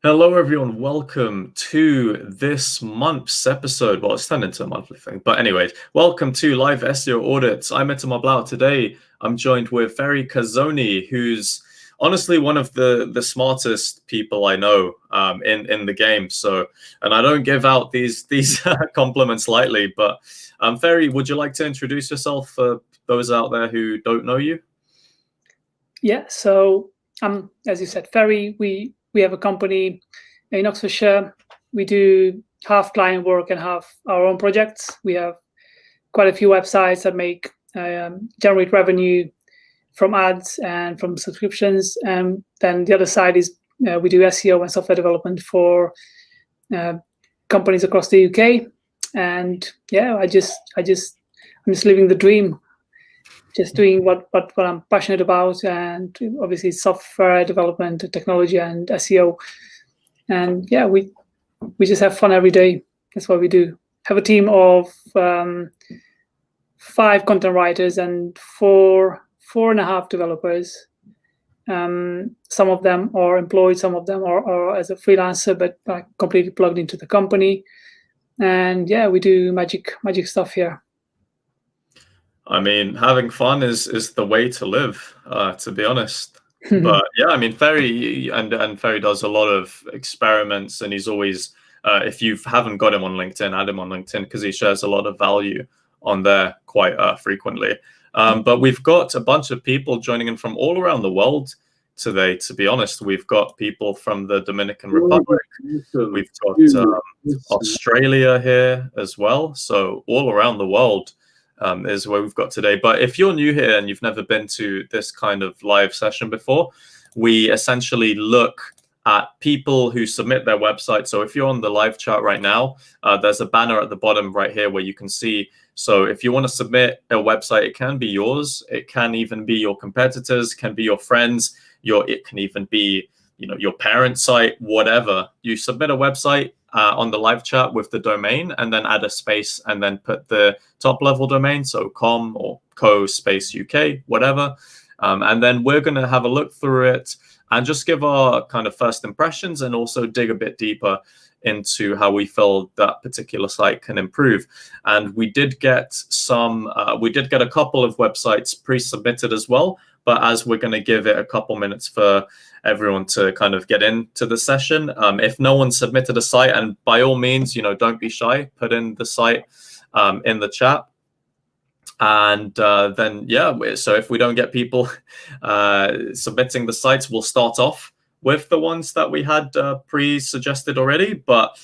Hello, everyone. Welcome to this month's episode. Well, it's turned into a monthly thing. But anyways, welcome to Live SEO Audits. I'm Itamar Blauer. Today, I'm joined with Fery Kaszoni, who's honestly one of the smartest people I know in the game. So, and I don't give out these compliments lightly. But Fery, would you like to introduce yourself for those out there who don't know you? Yeah. So, as you said, Fery, we have a company in Oxfordshire. We do half client work and half our own projects. We have quite a few websites that generate revenue from ads and from subscriptions. And then the other side is we do SEO and software development for companies across the UK. And yeah, I'm just living the dream. Just doing what I'm passionate about, and obviously software development, technology, and SEO. And yeah, we just have fun every day. That's what we do. Have a team of 5 content writers and four and a half developers. Some of them are employed, some of them are as a freelancer, but completely plugged into the company. And yeah, we do magic stuff here. I mean, having fun is the way to live, to be honest. But yeah, I mean, Fery and Fery does a lot of experiments, and he's always, if you haven't got him on LinkedIn, add him on LinkedIn because he shares a lot of value on there quite frequently. But we've got a bunch of people joining in from all around the world today. To be honest, we've got people from the Dominican Republic, we've got Australia here as well. So all around the world is where we've got today. But if you're new here and you've never been to this kind of live session before, we essentially look at people who submit their website. So if you're on the live chat right now, there's a banner at the bottom right here where you can see. So if you want to submit a website, it can be yours. It can even be your competitors, can be your friends. It can even be, your parents' site, whatever. You submit a website on the live chat with the domain, and then add a space, and then put the top level domain, so com or co space UK, whatever. And then we're going to have a look through it and just give our kind of first impressions, and also dig a bit deeper into how we feel that particular site can improve. And we did get a couple of websites pre-submitted as well. But as we're going to give it a couple minutes for everyone to kind of get into the session, if no one submitted a site, and by all means, don't be shy, put in the site in the chat. And then, yeah, so if we don't get people submitting the sites, we'll start off with the ones that we had pre-suggested already. But,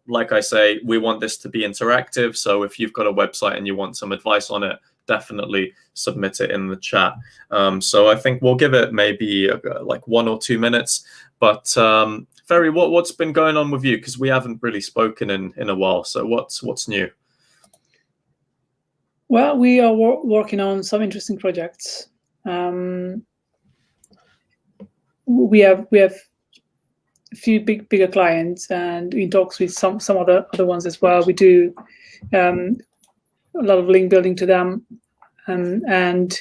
like I say, we want this to be interactive. So if you've got a website and you want some advice on it, definitely submit it in the chat. So I think we'll give it maybe like 1 or 2 minutes. But Fery, what's been going on with you? Because we haven't really spoken in a while. So what's new? Well, we are working on some interesting projects. We have a few bigger clients, and in talks with some other ones as well. We do a lot of link building to them, and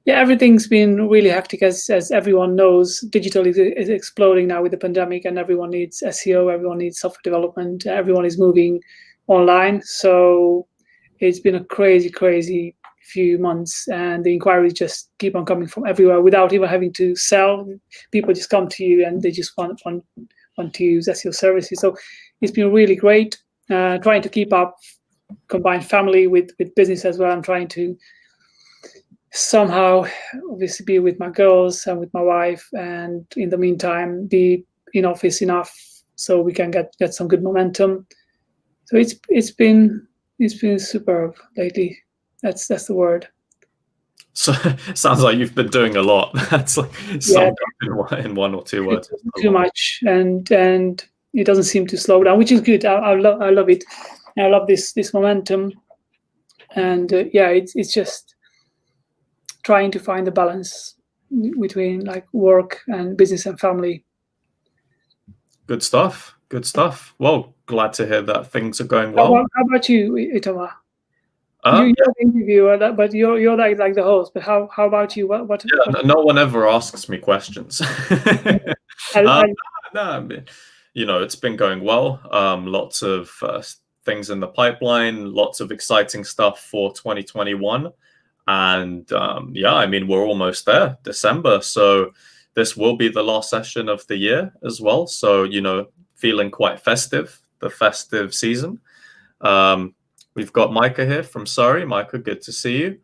yeah, everything's been really hectic. As everyone knows, digital is exploding now with the pandemic, and everyone needs SEO, everyone needs software development, everyone is moving online. So it's been a crazy few months, and the inquiries just keep on coming from everywhere without even having to sell. People just come to you and they just want to use SEO services. So it's been really great. Trying to keep up, combine family with business as well. I'm trying to somehow obviously be with my girls and with my wife, and in the meantime be in office enough so we can get some good momentum. So it's been superb lately. That's the word. So sounds like you've been doing a lot. That's like in 1 or 2 words. Too much, and it doesn't seem to slow down, which is good. I love it. I love this momentum, and yeah, it's just trying to find the balance between like work and business and family. Good stuff. Well, glad to hear that things are going well. How about you, Itamar? You're the interviewer, but you're like the host. But how about you? What? No one ever asks me questions. no, I mean, it's been going well. Lots of things in the pipeline, lots of exciting stuff for 2021. And yeah, I mean, we're almost there, December. So this will be the last session of the year as well. So, feeling quite festive, the festive season. We've got Micah here from Surrey. Micah, good to see you.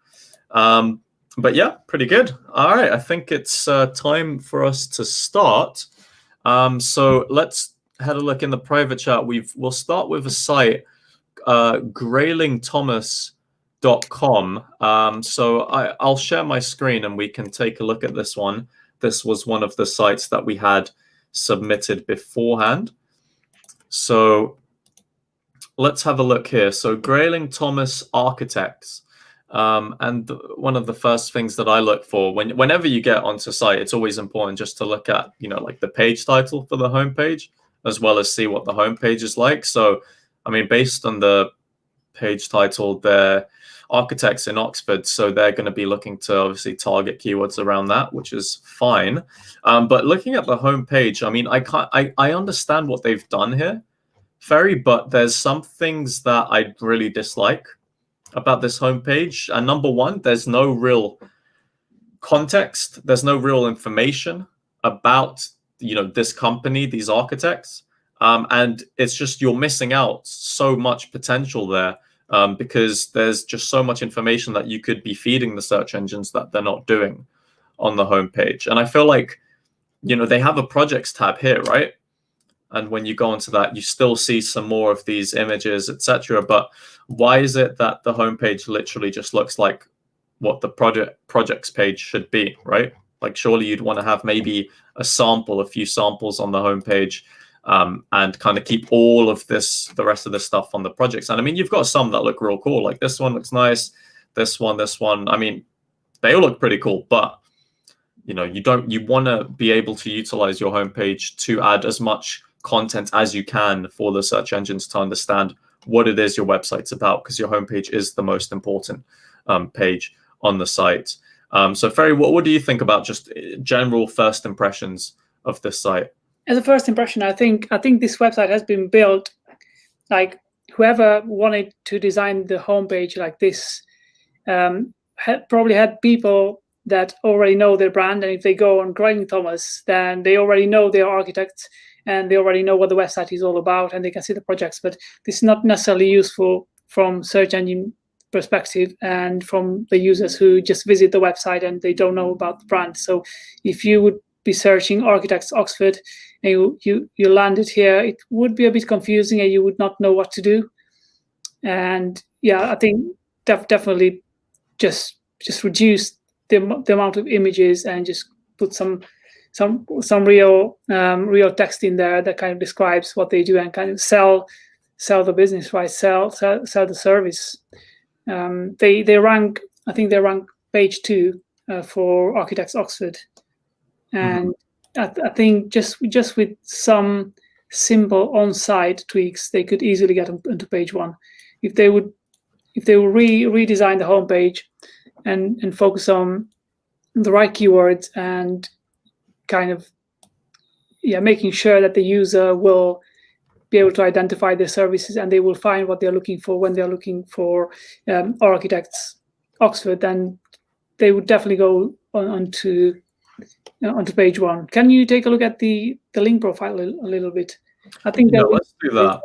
But yeah, pretty good. All right, I think it's time for us to start. So let's have a look in the private chat. We'll start with a site, graylingthomas.com. So I'll share my screen and we can take a look at this one. This was one of the sites that we had submitted beforehand. So let's have a look here. So Grayling Thomas Architects. And one of the first things that I look for whenever you get onto site, it's always important just to look at, like the page title for the homepage, as well as see what the homepage is like. So, I mean, based on the page title, they're architects in Oxford, so they're going to be looking to obviously target keywords around that, which is fine. But looking at the homepage, I mean, I understand what they've done here, Fery, but there's some things that I really dislike about this homepage. And number one, there's no real context. There's no real information about, this company, these architects. And it's just, you're missing out so much potential there because there's just so much information that you could be feeding the search engines that they're not doing on the homepage. And I feel like, they have a projects tab here, right? And when you go into that, you still see some more of these images, etc. But why is it that the homepage literally just looks like what the projects page should be, right? Like, surely you'd want to have maybe a few samples on the homepage, and kind of keep all of the rest of the stuff on the projects. And I mean, you've got some that look real cool. Like this one looks nice. This one. I mean, they all look pretty cool, but you want to be able to utilize your homepage to add as much content as you can for the search engines to understand what it is your website's about, because your homepage is the most important page on the site. So Fery, what do you think about just general first impressions of this site? As a first impression, I think this website has been built like whoever wanted to design the homepage like this probably had people that already know their brand, and if they go on Grayling Thomas, then they already know their architects and they already know what the website is all about, and they can see the projects. But this is not necessarily useful from search engine perspective and from the users who just visit the website and they don't know about the brand. So if you would be searching Architects Oxford and you landed here, it would be a bit confusing and you would not know what to do. And yeah, I think definitely just reduce the amount of images and just put some real text in there that kind of describes what they do and kind of sell the business, right? Sell the service. They rank page 2 for Architects Oxford, and I think just with some simple on-site tweaks, they could easily get into page 1 if they would redesign the homepage and focus on the right keywords and kind of making sure that the user will be able to identify their services and they will find what they're looking for when they're looking for Architects Oxford. Then they would definitely go onto page 1. Can you take a look at the link profile a little bit? I think that let's do that.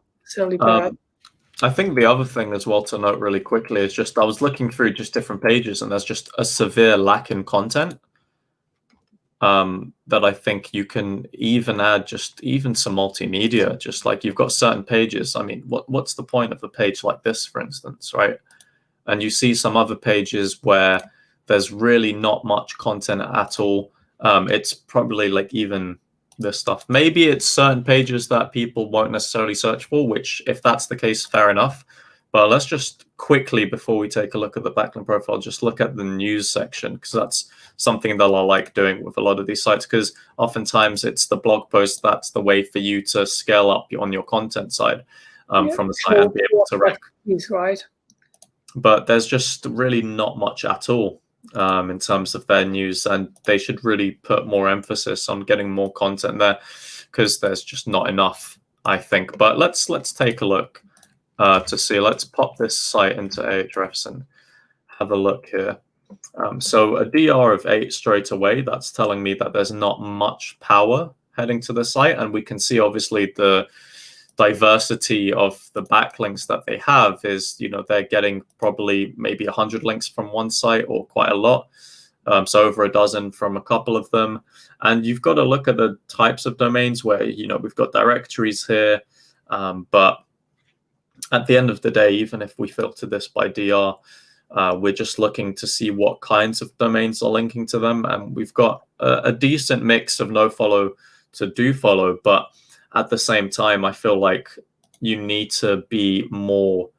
I think the other thing as well to note really quickly is just I was looking through just different pages and there's just a severe lack in content that I think you can even add even some multimedia, just like you've got certain pages. I mean, what's the point of a page like this, for instance, right? And you see some other pages where there's really not much content at all. It's probably like even this stuff. Maybe it's certain pages that people won't necessarily search for, which if that's the case, fair enough. But let's just quickly, before we take a look at the backlink profile, just look at the news section, because that's something that I like doing with a lot of these sites, because oftentimes it's the blog post that's the way for you to scale up on your content side from the site and be able to rank. Right. But there's just really not much at all in terms of their news, and they should really put more emphasis on getting more content there. because there's just not enough, I think. But let's take a look to see. Let's pop this site into Ahrefs and have a look here. So a DR of 8 straight away, that's telling me that there's not much power heading to the site. And we can see obviously the diversity of the backlinks that they have is, they're getting probably maybe 100 links from one site or quite a lot. So over a dozen from a couple of them. And you've got to look at the types of domains where, we've got directories here. But at the end of the day, even if we filter this by DR, we're just looking to see what kinds of domains are linking to them. And we've got a decent mix of no follow to do follow. But at the same time, I feel like you need to be more,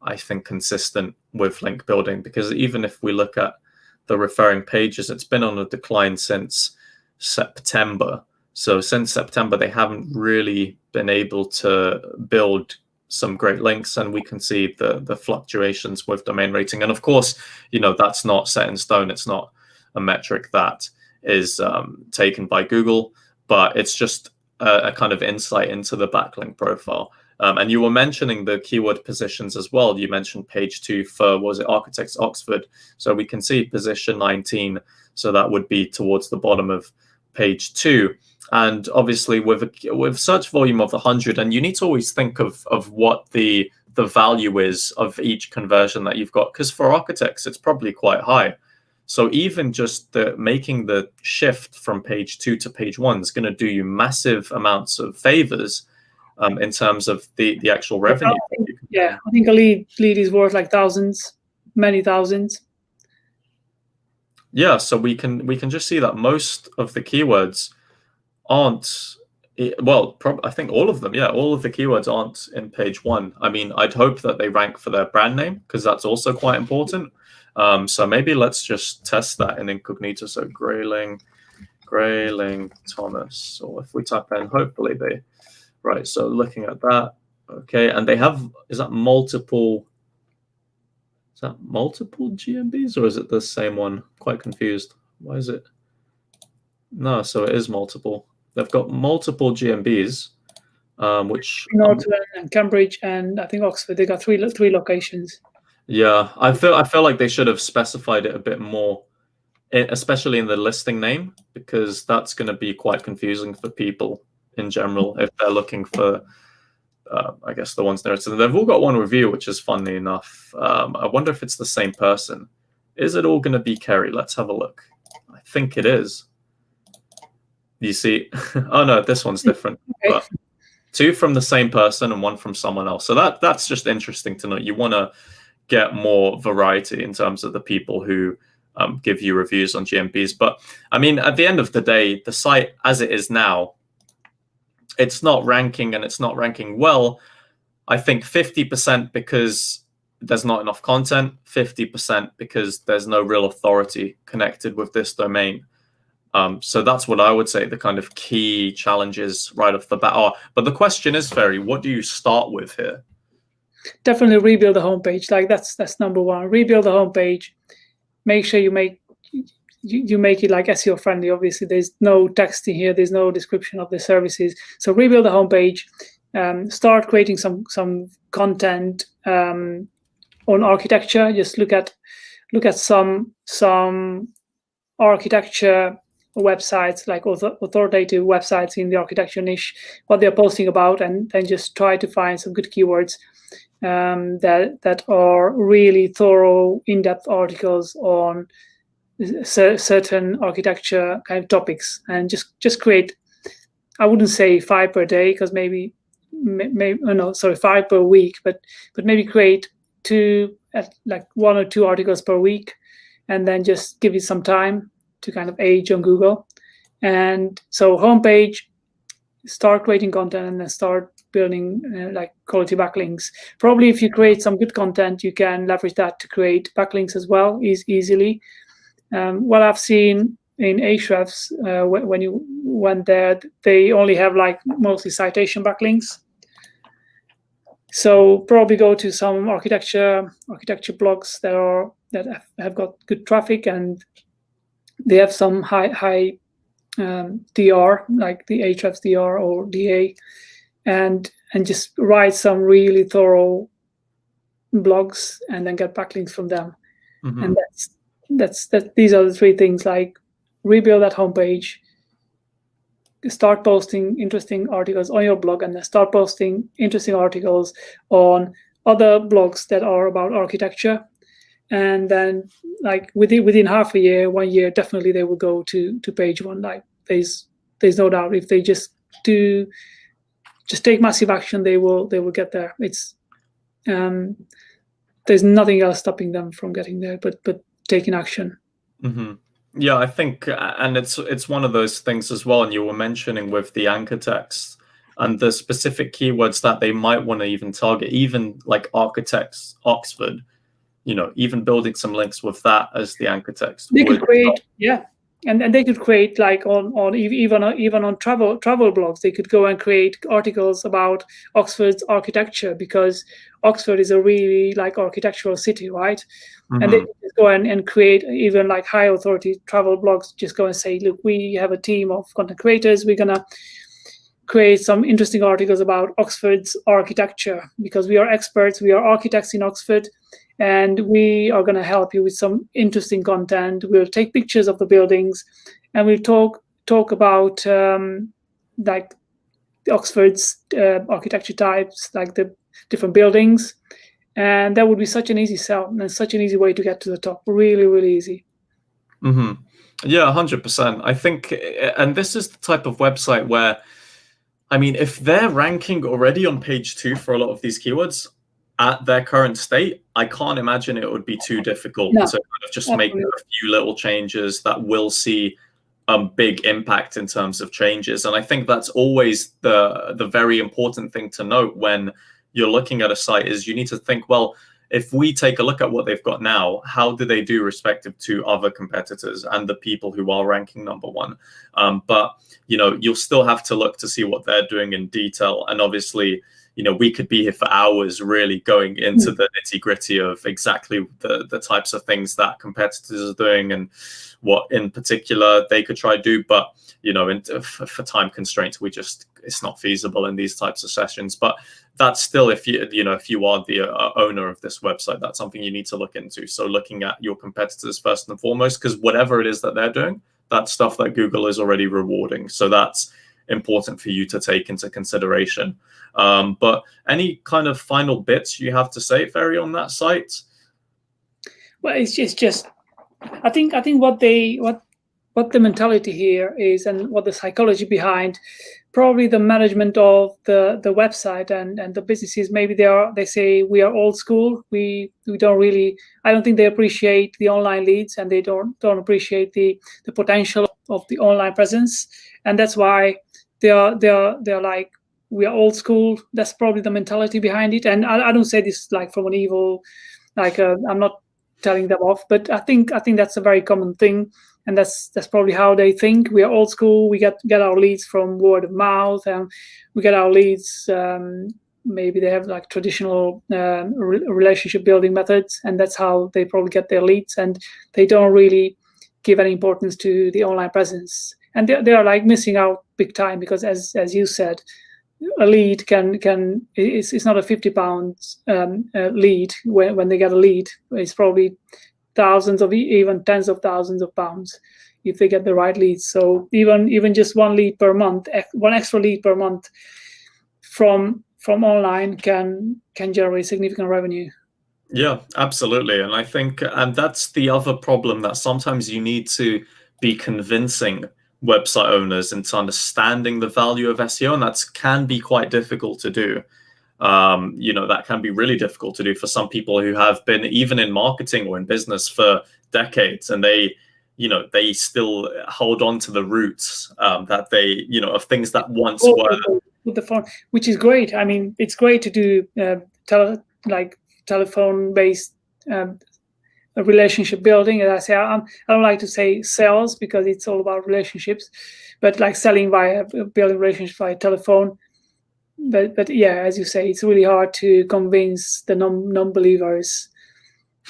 I think, consistent with link building, because even if we look at the referring pages, it's been on a decline since September. So since September, they haven't really been able to build some great links, and we can see the fluctuations with domain rating. And of course, that's not set in stone. It's not a metric that is taken by Google, but it's just a kind of insight into the backlink profile. And you were mentioning the keyword positions as well. You mentioned page 2 for, was it Architects Oxford? So we can see position 19. So that would be towards the bottom of page 2. And obviously with search volume of 100, and you need to always think of what the value is of each conversion that you've got, because for architects, it's probably quite high. So even just making the shift from page 2 to page 1 is going to do you massive amounts of favors in terms of the actual revenue. I think a lead is worth like thousands, many thousands. Yeah, so we can just see that most of the keywords aren't, well, I think all of them, all of the keywords aren't in page 1. I mean, I'd hope that they rank for their brand name, because that's also quite important. So maybe let's just test that in incognito. So Grayling Thomas, or if we type in, hopefully they, right. So looking at that, okay, and they have, is that multiple GMBs, or is it the same one? Quite confused. Why is it? No, so it is multiple. They've got multiple GMBs, which Norton and Cambridge and I think Oxford. They got three locations. Yeah, I feel like they should have specified it a bit more, especially in the listing name, because that's going to be quite confusing for people in general if they're looking for, I guess, the ones there. So they've all got one review, which is funny enough. I wonder if it's the same person. Is it all going to be Kerry? Let's have a look. I think it is. You see, oh no, this one's different. Okay. But 2 from the same person and 1 from someone else. So that's just interesting to know. You want to get more variety in terms of the people who give you reviews on GMBs. But I mean, at the end of the day, the site as it is now, it's not ranking, and it's not ranking well. I think 50% because there's not enough content, 50% because there's no real authority connected with this domain. So that's what I would say the kind of key challenges right off the bat are. But the question is, Fery, what do you start with here? Definitely rebuild the homepage. Like that's number 1. Rebuild the homepage. Make sure you make it like SEO friendly. Obviously, there's no text in here. There's no description of the services. So rebuild the homepage. Start creating some content on architecture. Just look at some architecture websites, like authoritative websites in the architecture niche, what they're posting about, and then just try to find some good keywords that are really thorough, in-depth articles on certain architecture kind of topics, and just create. I wouldn't say 5 per day, because maybe 5 per week, but maybe create 2, like 1 or 2 articles per week, and then just give it some time to kind of age on Google. And so homepage, start creating content, and then start building like quality backlinks. Probably if you create some good content, you can leverage that to create backlinks as well, easily. What I've seen in Ahrefs, when you went there, they only have like mostly citation backlinks. So probably go to some architecture blogs that have got good traffic, and they have some high DR, like the Ahrefs DR or DA, and just write some really thorough blogs and then get backlinks from them. And these are the three things, like rebuild that homepage, start posting interesting articles on your blog, and then start posting interesting articles on other blogs that are about architecture. And then like within half a year, 1 year, definitely they will go to page one. Like there's no doubt, if they just take massive action, they will get there. It's there's nothing else stopping them from getting there but taking action. Yeah, I think, and it's one of those things as well. And you were mentioning with the anchor text and the specific keywords that they might want to even target, even like architects, Oxford, even building some links with that as the anchor text. They could create, and they could create like on even on travel blogs. They could go and create articles about Oxford's architecture, because Oxford is a really like architectural city, right? And they could just go and create even like high authority travel blogs. Just go and say, look, we have a team of content creators. We're gonna create some interesting articles about Oxford's architecture, because we are experts. We are architects in Oxford, and we are going to help you with some interesting content. We'll take pictures of the buildings, and we'll talk about like Oxford's architecture types, like the different buildings. And that would be such an easy sell and such an easy way to get to the top. Really, really easy. Yeah, 100%. I think, and this is the type of website where, I mean, if they're ranking already on page 2 for a lot of these keywords at their current state, I can't imagine it would be too difficult to kind of just make a few little changes that will see a big impact in terms of changes. And I think that's always the very important thing to note when you're looking at a site, is you need to think, well, if we take a look at what they've got now, how do they do respective to other competitors and the people who are ranking number 1? But you'll still have to look to see what they're doing in detail. And obviously, we could be here for hours really going into the nitty gritty of exactly the types of things that competitors are doing and what in particular they could try to do. But, for time constraints, it's not feasible in these types of sessions. But that's still, if you are the owner of this website, that's something you need to look into. So looking at your competitors first and foremost, because whatever it is that they're doing, that's stuff that Google is already rewarding. So that's important for you to take into consideration. But any kind of final bits you have to say, Fery, on that site? Well, it's just I think what the mentality here is, and what the psychology behind probably the management of the website and the businesses, maybe they say we are old school. We don't really, I don't think they appreciate the online leads, and they don't appreciate the potential of the online presence. And that's why they're like, we are old school. That's probably the mentality behind it. And I don't say this like from an evil, like I'm not telling them off, but I think that's a very common thing. And that's probably how they think. We are old school. We get our leads from word of mouth, and we get our leads. Maybe they have like traditional relationship building methods, and that's how they probably get their leads. And they don't really give any importance to the online presence. And they are like missing out big time, because as you said, a lead it's not a £50 lead. When they get a lead, it's probably thousands of, even tens of thousands of pounds if they get the right leads. So even just one lead per month, one extra lead per month from online can generate significant revenue. Yeah, absolutely. And I think, and that's the other problem, that sometimes you need to be convincing website owners into understanding the value of SEO, and that can be quite difficult to do. That can be really difficult to do for some people who have been even in marketing or in business for decades, and they still hold on to the roots that they, of things that once were. With the phone, which is great. I mean, it's great to do telephone-based relationship building. As I say, I don't like to say sales, because it's all about relationships, but like selling via building relationships via telephone. But yeah, as you say, it's really hard to convince the non-believers.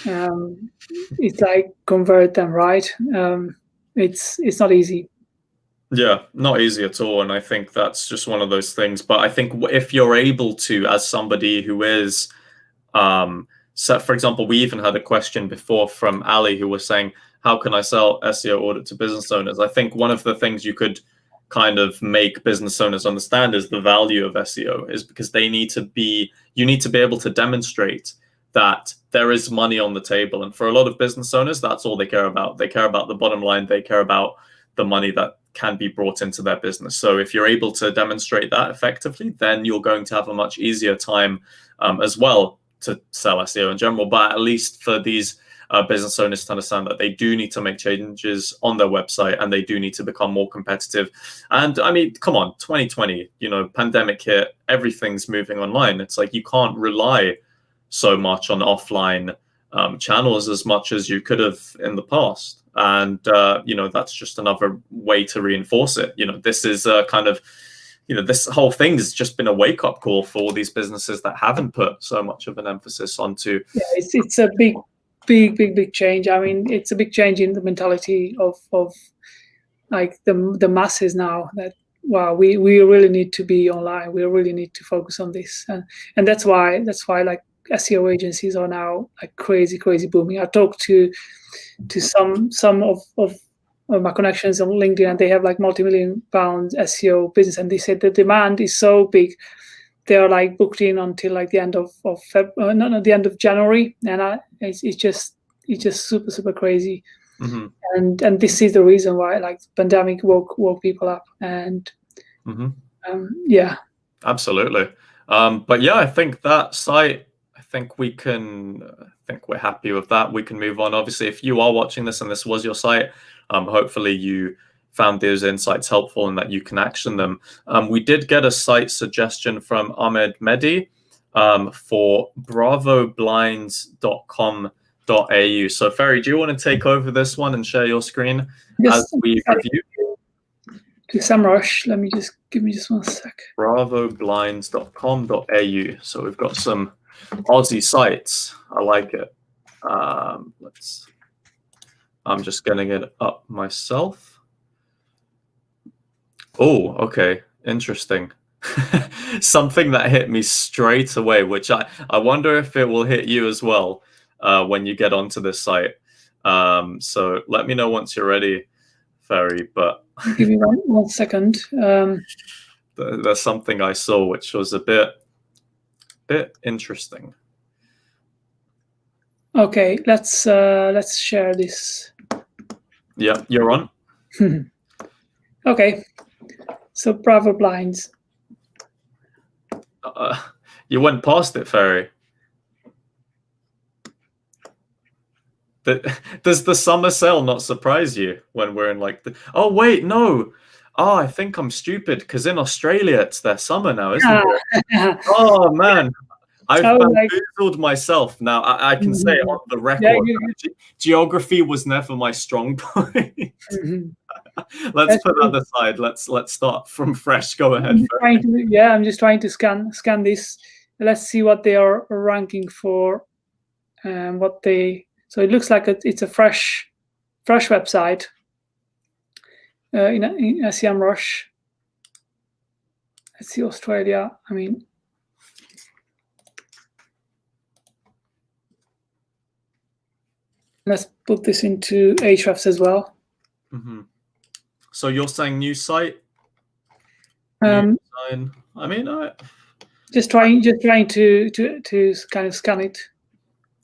It's like convert them, right? It's not easy. Yeah, not easy at all. And I think that's just one of those things. But I think if you're able to, as somebody who is, so for example, we even had a question before from Ali who was saying, how can I sell SEO audit to business owners? I think one of the things you could kind of make business owners understand is the value of SEO is because you need to be able to demonstrate that there is money on the table. And for a lot of business owners, that's all they care about. They care about the bottom line. They care about the money that can be brought into their business. So if you're able to demonstrate that effectively, then you're going to have a much easier time as well to sell SEO in general. But at least for these business owners to understand that they do need to make changes on their website and they do need to become more competitive. And I mean, come on, 2020, pandemic hit, everything's moving online. It's like you can't rely so much on offline channels as much as you could have in the past. And, that's just another way to reinforce it. This is kind of, this whole thing has just been a wake up call for all these businesses that haven't put so much of an emphasis onto. Yeah, it's a big change. I mean, it's a big change in the mentality of like the masses now that, wow, we really need to be online. We really need to focus on this. And that's why like SEO agencies are now like crazy booming. I talked to some of my connections on LinkedIn, and they have like multi-million pounds SEO business, and they said the demand is so big. They are like booked in until like the end of the end of January, and it's just super crazy. Mm-hmm. And this is the reason why like pandemic woke people up. And yeah, absolutely. But yeah, I think that site, I think we're happy with that. We can move on. Obviously, if you are watching this and this was your site, hopefully you found those insights helpful and that you can action them. We did get a site suggestion from Ahmed Mehdi for bravoblinds.com.au. So Fery, do you want to take over this one and share your screen as we review? To SEMrush, give me just 1 sec. bravoblinds.com.au. So we've got some Aussie sites. I like it. I'm just getting it up myself. Oh, okay. Interesting. Something that hit me straight away, which I wonder if it will hit you as well when you get onto this site. So let me know once you're ready, Fery. But give me 1 second. There's something I saw which was a bit interesting. Okay, let's share this. Yeah, you're on. Okay, so Bravo Blinds. You went past it, Fery. Does the summer sale not surprise you when we're in like the? Oh wait, no. Oh, I think I'm stupid because in Australia it's their summer now, isn't it? Oh man, I've bamboozled myself. Now I can say on the record, geography was never my strong point. Let's put that aside. Let's start from fresh. Go ahead. I'm just trying to scan this. Let's see what they are ranking for, and what they. So it looks like it's a fresh website. In SEMrush. Let's see Australia. I mean, let's put this into Ahrefs as well. Mm-hmm. So you're saying new site? New design. I mean, just trying to kind of scan it.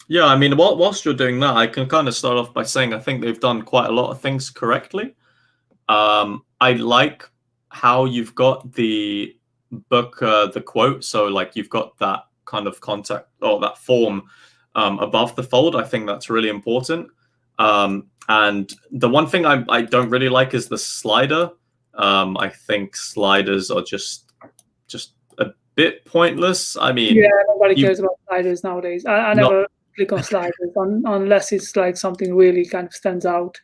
Yeah, I mean, whilst you're doing that, I can kind of start off by saying I think they've done quite a lot of things correctly. I like how you've got the book, the quote. So like you've got that kind of contact or that form above the fold. I think that's really important. And the one thing I don't really like is the slider. I think sliders are just a bit pointless. I mean, yeah, nobody cares about sliders nowadays. I never click on sliders unless it's like something really kind of stands out.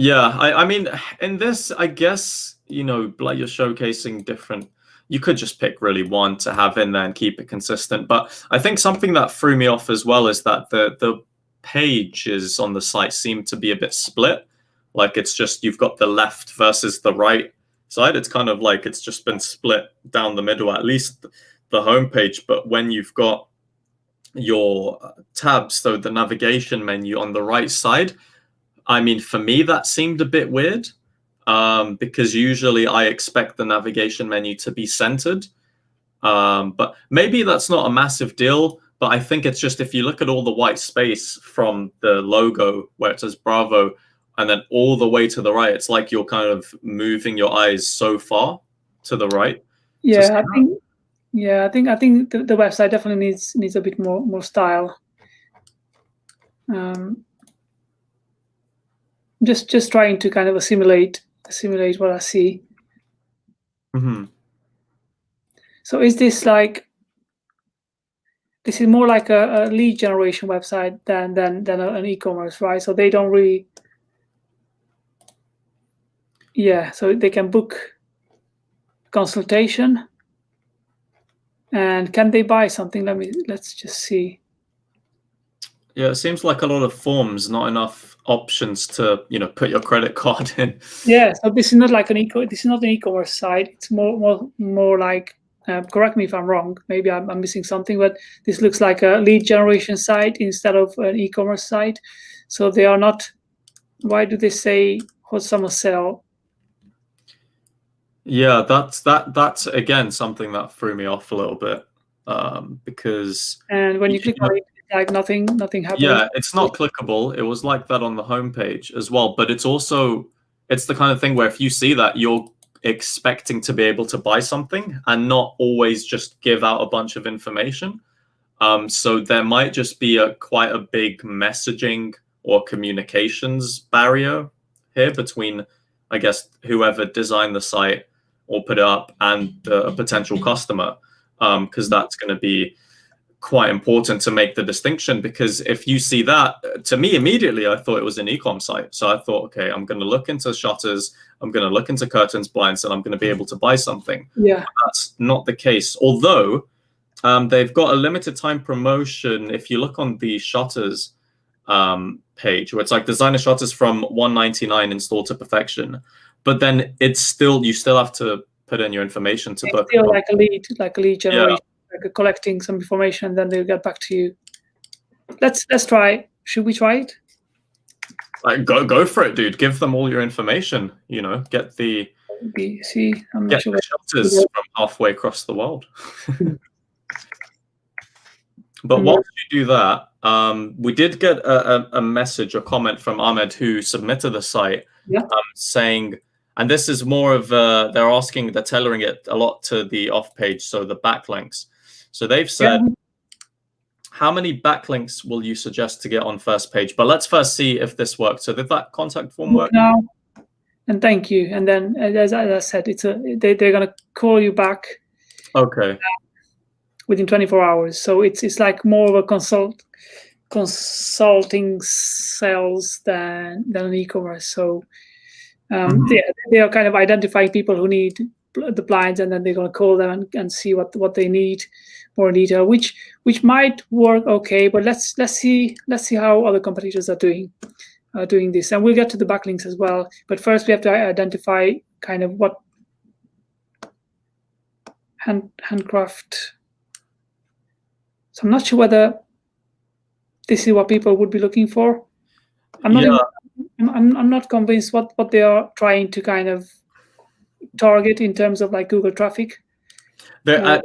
Yeah, I mean, in this, I guess, like you're showcasing different. You could just pick really one to have in there and keep it consistent. But I think something that threw me off as well is that the pages on the site seem to be a bit split. like it's just you've got the left versus the right side. It's kind of like it's just been split down the middle, at least the homepage. But when you've got your tabs, so the navigation menu on the right side, I mean, for me, that seemed a bit weird, because usually I expect the navigation menu to be centered. But maybe that's not a massive deal. But I think it's just if you look at all the white space from the logo where it says Bravo, and then all the way to the right, it's like you're kind of moving your eyes so far to the right. Yeah, I think the website definitely needs a bit more style. Just trying to kind of assimilate what I see. Mm-hmm. So is this like, this is more like a lead generation website than an e-commerce, right? So they don't really, yeah, so they can book consultation. And can they buy something? Let's just see. Yeah, it seems like a lot of forms, not enough options to, put your credit card in. Yeah, so this is not like this is not an e-commerce site. It's more like, correct me if I'm wrong, maybe I'm missing something, but this looks like a lead generation site instead of an e-commerce site. So they are not. Why do they say hot summer sale? Yeah, that's again something that threw me off a little bit, because. And when you click on it, it's like nothing happens. Yeah, it's not clickable. It was like that on the homepage as well, but it's the kind of thing where if you see that, you're expecting to be able to buy something and not always just give out a bunch of information. So there might just be quite a big messaging or communications barrier here between, I guess, whoever designed the site or put it up and the potential customer, because that's going to be quite important to make the distinction. Because if you see that, to me immediately I thought it was an e-com site, so I thought, okay, I'm going to look into shutters, I'm going to look into curtains, blinds, and I'm going to be able to buy something. Yeah, but that's not the case, although they've got a limited time promotion. If you look on the shutters page, where it's like designer shutters from $199 installed to perfection, but then it's still, you still have to put in your information to book. Still like a lead generation. Yeah. Like collecting some information, then they'll get back to you. Let's try. Should we try it? Like, go for it, dude. Give them all your information. Get the shutters from halfway across the world. But whilst you do that, we did get a message, a comment from Ahmed, who submitted the site, saying, and this is more of they're tailoring it a lot to the off page, so the backlinks. So they've said, how many backlinks will you suggest to get on first page? But let's first see if this works. So did that contact form work? Now, and thank you. And then, as I said, they're going to call you back. Okay. Within 24 hours. So it's like more of a consulting sales than an e-commerce. So they are kind of identifying people who need the blinds, and then they're going to call them and see what they need more in detail, which might work okay. But let's see how other competitors are doing this, and we'll get to the backlinks as well. But first, we have to identify kind of what handcraft. So I'm not sure whether this is what people would be looking for. I'm not convinced what they are trying to kind of target in terms of like Google traffic. I'm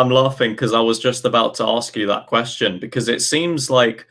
laughing because I was just about to ask you that question, because it seems like,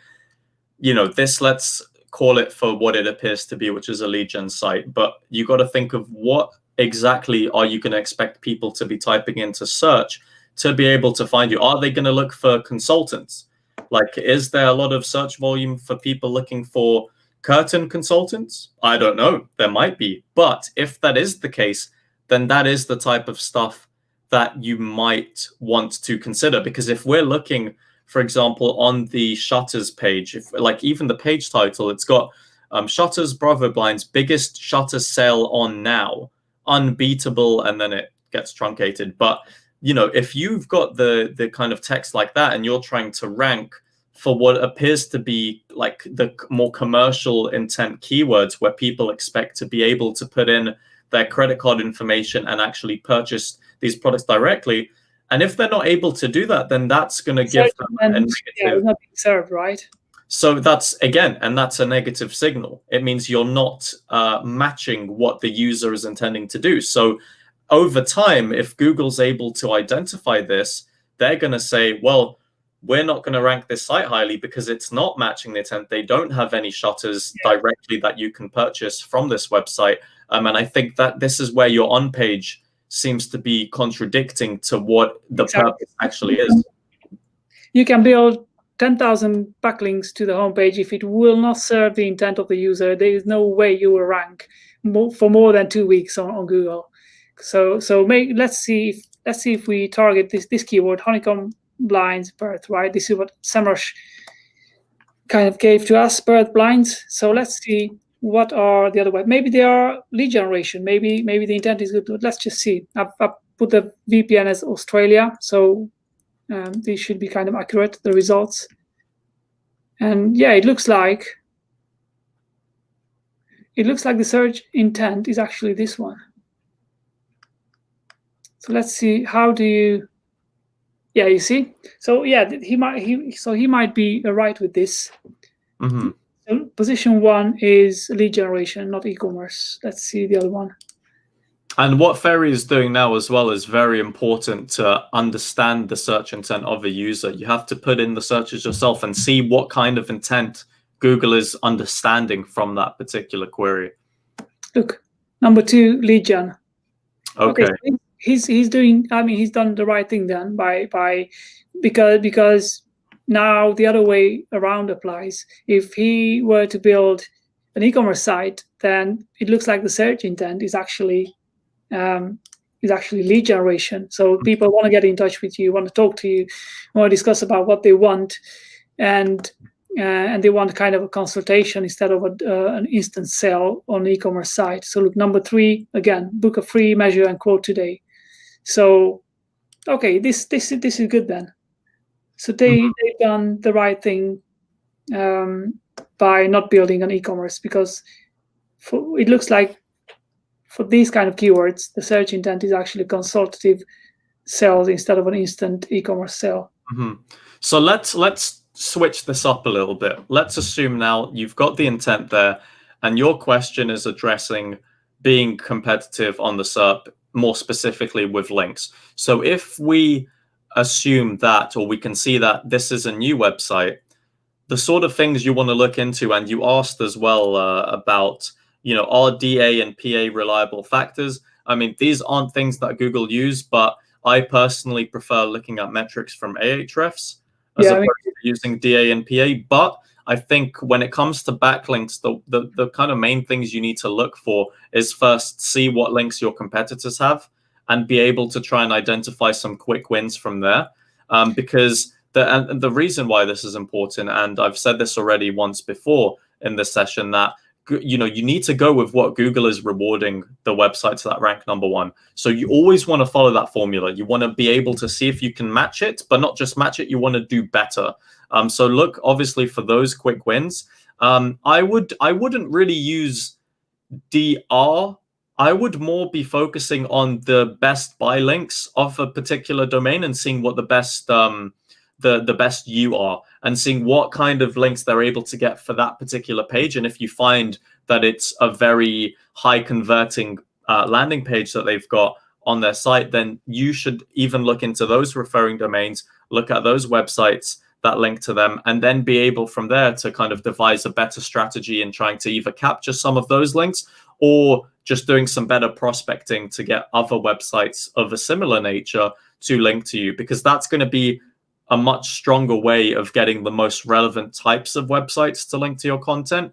this, let's call it for what it appears to be, which is a lead gen site. But you got to think of what exactly are you going to expect people to be typing into search to be able to find you. Are they going to look for consultants? Like, is there a lot of search volume for people looking for curtain consultants? I don't know. There might be. But if that is the case, then that is the type of stuff that you might want to consider. Because if we're looking, for example, on the shutters page, if like even the page title, it's got shutters, Bravo blinds, biggest shutter sale on now, unbeatable, and then it gets truncated. But if you've got the kind of text like that and you're trying to rank for what appears to be like the more commercial intent keywords where people expect to be able to put in their credit card information and actually purchase these products directly. And if they're not able to do that, then that's going to give them a negative. Yeah, it's not being served, right? So that's a negative signal. It means you're not matching what the user is intending to do. So over time, if Google's able to identify this, they're going to say, well, we're not going to rank this site highly because it's not matching the intent. They don't have any shutters directly that you can purchase from this website. And I think that this is where your on page seems to be contradicting to what the purpose actually is. You can build 10,000 backlinks to the homepage. If it will not serve the intent of the user, there is no way you will rank for more than 2 weeks on Google. So let's see if we target this keyword, honeycomb blinds birth, right? This is what SEMrush kind of gave to us, birth blinds. So let's see what are the other way. Maybe they are lead generation. Maybe the intent is good, but let's just see. I've put the VPN as Australia, so these should be kind of accurate, the results. And yeah, it looks like the search intent is actually this one. So let's see, how do you, yeah, you see? So yeah, he might be right with this. Mm-hmm. So position 1 is lead generation, not e-commerce. Let's see the other one. And what Fery is doing now as well is very important to understand the search intent of a user. You have to put in the searches yourself and see what kind of intent Google is understanding from that particular query. Look, number 2, lead gen. Okay. So he's doing, I mean, he's done the right thing then because now the other way around applies. If he were to build an e-commerce site, then it looks like the search intent is actually lead generation. So people want to get in touch with you, want to talk to you, want to discuss about what they want, and they want kind of a consultation instead of an instant sale on an e-commerce site. So look, number 3, again, book a free measure and quote today. So okay, this is good then. So they've done the right thing by not building an e-commerce, because it looks like for these kind of keywords, the search intent is actually consultative sales instead of an instant e-commerce sale. Mm-hmm. So let's switch this up a little bit. Let's assume now you've got the intent there, and your question is addressing being competitive on the SERP, more specifically with links. So if we assume that, or we can see that this is a new website, the sort of things you want to look into, and you asked as well about, are DA and PA reliable factors? I mean, these aren't things that Google use, but I personally prefer looking at metrics from Ahrefs as opposed to using DA and PA. But I think when it comes to backlinks, the kind of main things you need to look for is first see what links your competitors have and be able to try and identify some quick wins from there. Because the reason why this is important, and I've said this already once before in this session, that you need to go with what Google is rewarding the websites that rank number 1. So you always want to follow that formula. You want to be able to see if you can match it, but not just match it. You want to do better. So look, obviously, for those quick wins. I wouldn't really use DR. I would more be focusing on the best buy links of a particular domain and seeing what the best the best you are, and seeing what kind of links they're able to get for that particular page. And if you find that it's a very high converting landing page that they've got on their site, then you should even look into those referring domains, look at those websites that link to them, and then be able from there to kind of devise a better strategy in trying to either capture some of those links or just doing some better prospecting to get other websites of a similar nature to link to you, because that's going to be a much stronger way of getting the most relevant types of websites to link to your content.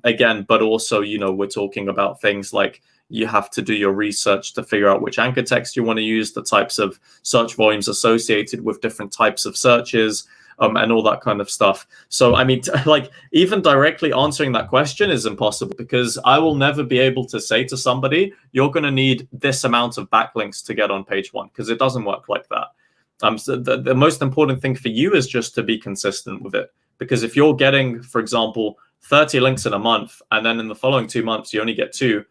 Again, but also, we're talking about things like you have to do your research to figure out which anchor text you want to use, the types of search volumes associated with different types of searches, and all that kind of stuff. So, I mean, even directly answering that question is impossible, because I will never be able to say to somebody, you're going to need this amount of backlinks to get on page 1, because it doesn't work like that. So the most important thing for you is just to be consistent with it. Because if you're getting, for example, 30 links in a month, and then in the following 2 months, you only get 2,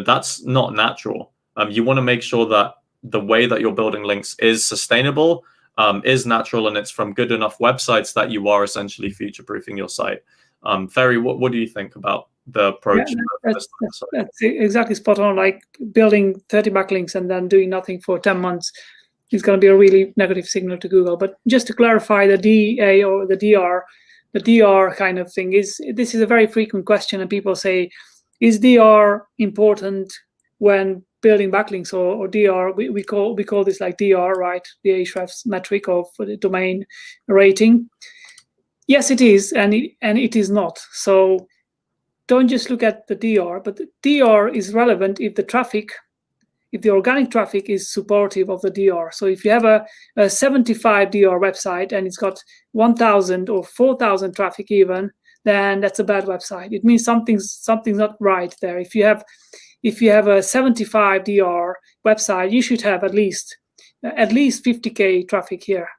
that's not natural. You want to make sure that the way that you're building links is sustainable, is natural, and it's from good enough websites that you are essentially future-proofing your site. Fery, what do you think about the approach? Yeah, that's exactly spot on. Like building 30 backlinks and then doing nothing for 10 months is going to be a really negative signal to Google. But just to clarify, the DA or the DR kind of thing this is a very frequent question, and people say, is DR important when building backlinks or DR? We call this like DR, right? The Ahrefs metric of the domain rating. Yes, it is, and it is not. So don't just look at the DR, but the DR is relevant if the organic traffic is supportive of the DR. So if you have a 75 DR website and it's got 1,000 or 4,000 traffic even, then that's a bad website. It means something's not right there. If you have a 75 DR website, you should have at least 50K traffic here.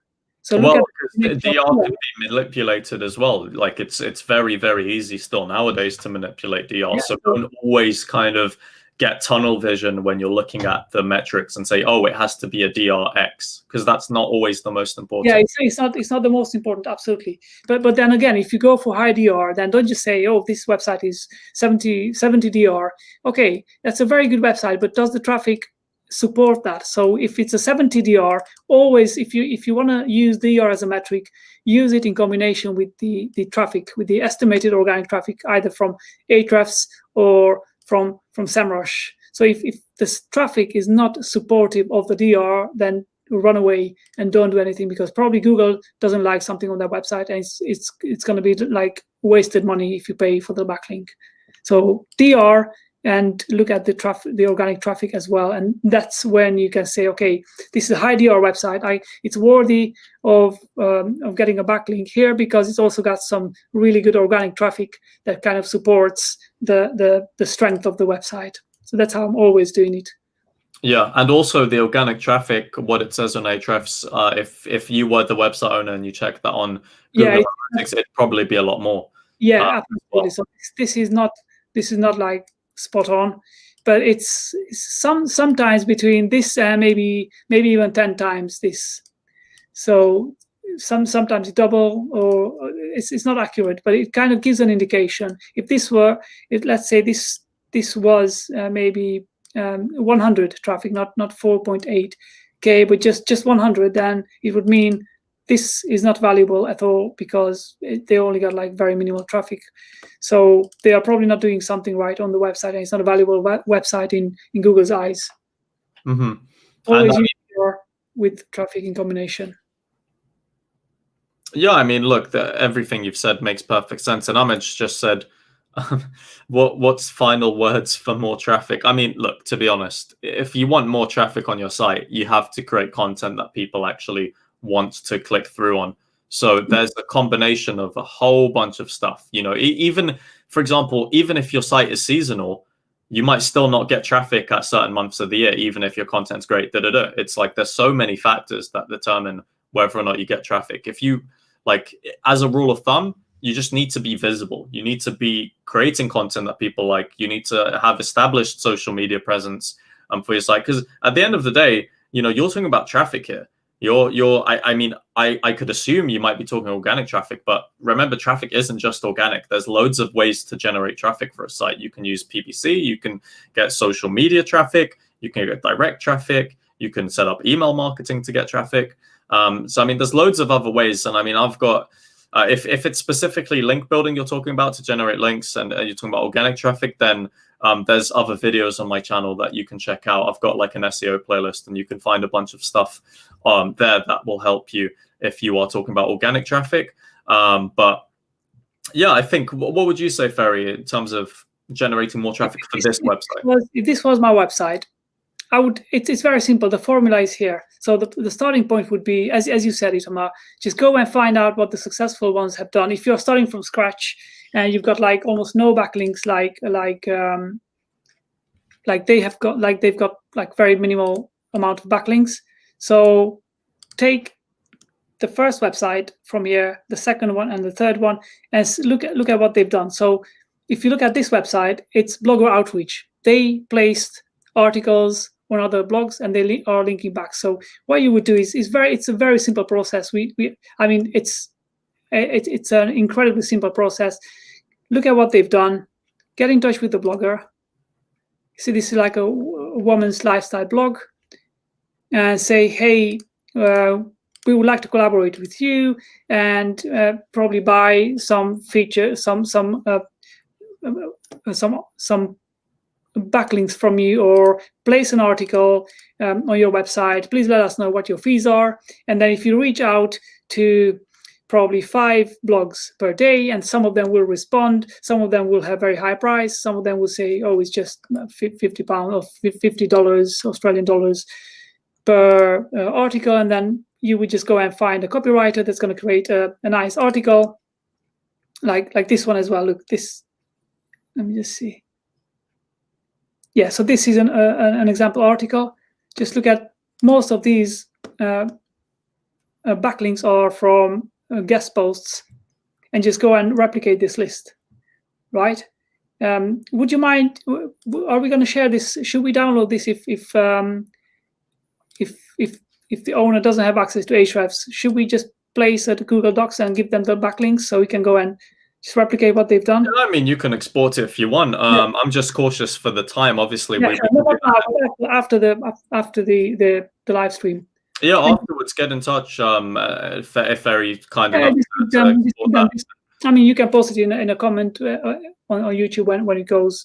So the DR can be manipulated as well. Like it's very, very easy still nowadays to manipulate DR. Yeah, so don't always kind of get tunnel vision when you're looking at the metrics and say, oh, it has to be a DRX, because that's not always the most important. Yeah, it's not the most important, absolutely. But then again, if you go for high DR, then don't just say, oh, this website is 70 DR. Okay, that's a very good website, but does the traffic support that? So if it's a 70 DR, always, if you want to use DR as a metric, use it in combination with the traffic, with the estimated organic traffic, either from Ahrefs or from SEMrush. So if this traffic is not supportive of the DR, then run away and don't do anything, because probably Google doesn't like something on their website, and it's going to be like wasted money if you pay for the backlink. So DR, and look at the organic traffic as well, and that's when you can say, okay, this is a high DR website. It's worthy of getting a backlink here, because it's also got some really good organic traffic that kind of supports the strength of the website. So that's how I'm always doing it. Yeah, and also the organic traffic, what it says on Ahrefs, if you were the website owner and you check that on Google Analytics, it'd probably be a lot more. Yeah, absolutely. Well. So this is not like spot on, but it's sometimes between this and maybe even 10 times this. So sometimes it's double, or it's not accurate, but it kind of gives an indication. If let's say this was maybe 100 traffic, not 4.8K, but just 100, then it would mean this is not valuable at all, because they only got like very minimal traffic. So they are probably not doing something right on the website, and it's not a valuable website in Google's eyes. Mm-hmm. Always use DR with traffic in combination. Yeah, I mean, look, everything you've said makes perfect sense. And Ahmed just said, what's final words for more traffic? I mean, look, to be honest, if you want more traffic on your site, you have to create content that people actually want to click through on. So there's a combination of a whole bunch of stuff. Even, for example, even if your site is seasonal, you might still not get traffic at certain months of the year, even if your content's great. It's like there's so many factors that determine whether or not you get traffic. If you, like, as a rule of thumb, you just need to be visible. You need to be creating content that people like. You need to have established social media presence for your site. Because at the end of the day, you're talking about traffic here. I could assume you might be talking organic traffic, but remember, traffic isn't just organic. There's loads of ways to generate traffic for a site. You can use PPC, you can get social media traffic, you can get direct traffic, you can set up email marketing to get traffic. So, I mean, there's loads of other ways. And I mean, I've got, if it's specifically link building you're talking about to generate links, and you're talking about organic traffic, then there's other videos on my channel that you can check out. I've got like an SEO playlist, and you can find a bunch of stuff there that will help you if you are talking about organic traffic. But yeah, I think, what would you say, Fery, in terms of generating more traffic for this website? If this was my website, it's very simple. The formula is here. So the starting point would be, as you said, Itamar, just go and find out what the successful ones have done. If you're starting from scratch and you've got like almost no backlinks, they've got like very minimal amount of backlinks. So take the first website from here, the second one, and the third one, and look at what they've done. So if you look at this website, it's Blogger Outreach. They placed articles on other blogs, and they are linking back. So what you would do is it's a very simple process. I mean, it's an incredibly simple process. Look at what they've done. Get in touch with the blogger. See, this is like a woman's lifestyle blog, and say, hey, we would like to collaborate with you and probably buy some features, some backlinks from you, or place an article on your website. Please let us know what your fees are. And then if you reach out to probably 5 blogs per day, and some of them will respond, some of them will have very high price, some of them will say, oh, it's just £50 or $50 Australian dollars per article. And then you would just go and find a copywriter that's going to create a nice article like this one as well. Look, this, let me just see. Yeah, so this is an example article. Just look at most of these backlinks are from guest posts, and just go and replicate this list, right? Would you mind? Are we going to share this? Should we download this if the owner doesn't have access to Ahrefs? Should we just place it to Google Docs and give them the backlinks so we can go and just replicate what they've done? Yeah, I mean, you can export it if you want. I'm just caussh for the time. Obviously, after the live stream. Yeah, afterwards, get in touch. If Fery kind enough. I mean, you can post it in a comment on YouTube when it goes.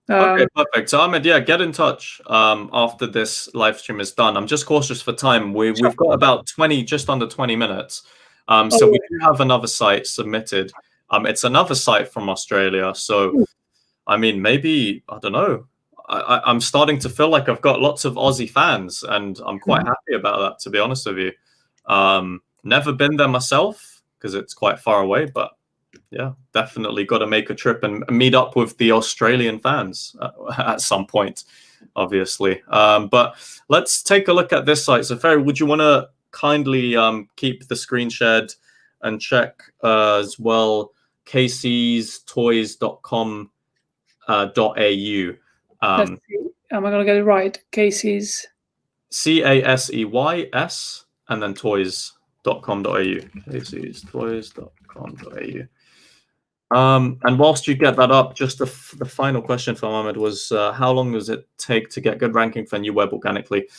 Okay, perfect. So Ahmed, yeah, get in touch after this live stream is done. I'm just cautious for time. We've got about just under 20 minutes. So we do have another site submitted. It's another site from Australia. So, I mean, maybe, I don't know. I'm starting to feel like I've got lots of Aussie fans, and I'm quite happy about that, to be honest with you. Never been there myself because it's quite far away, but yeah, definitely got to make a trip and meet up with the Australian fans at some point, obviously. But let's take a look at this site. So, Fery, would you want to kindly keep the screen shared and check as well caseys.toys.com.au. Am I going to get it right? Caseys. CASEYS and then toys.com.au. caseys.toys.com.au. And whilst you get that up, just the final question from Ahmed was, how long does it take to get good ranking for new web organically?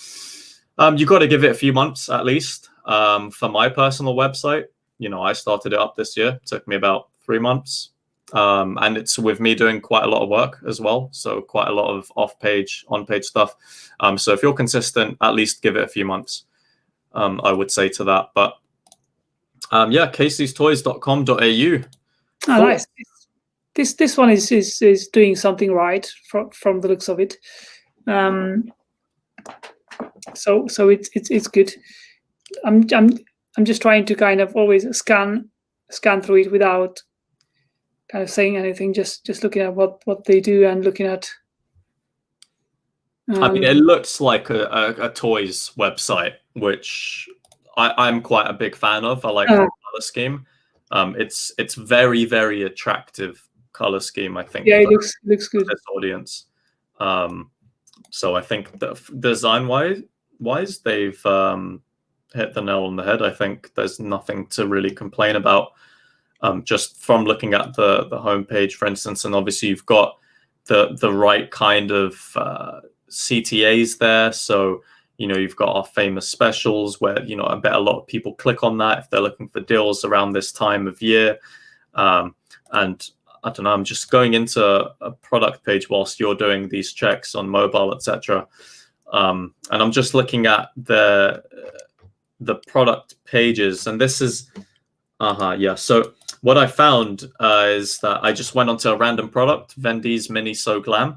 You've got to give it a few months at least. For my personal website, I started it up this year. It took me about 3 months. And it's with me doing quite a lot of work as well. So quite a lot of off-page, on-page stuff. So if you're consistent, at least give it a few months, I would say to that. But yeah, caseystoys.com.au. Oh, nice. This one is doing something right from the looks of it. So it's good. I'm just trying to kind of always scan through it without kind of saying anything, just looking at what they do and looking at. I mean, it looks like a toys website, which I'm quite a big fan of. I like the color scheme. It's very, very attractive color scheme, I think. Yeah, it looks good. This audience. So I think design wise, they've hit the nail on the head. I think there's nothing to really complain about. Just from looking at the homepage, for instance, and obviously you've got the right kind of CTAs there. So, you've got our famous specials where, I bet a lot of people click on that if they're looking for deals around this time of year. And I don't know, I'm just going into a product page whilst you're doing these checks on mobile, etc. And I'm just looking at the product pages, and this is, yeah. So what I found is that I just went onto a random product, Vendee's Mini So Glam.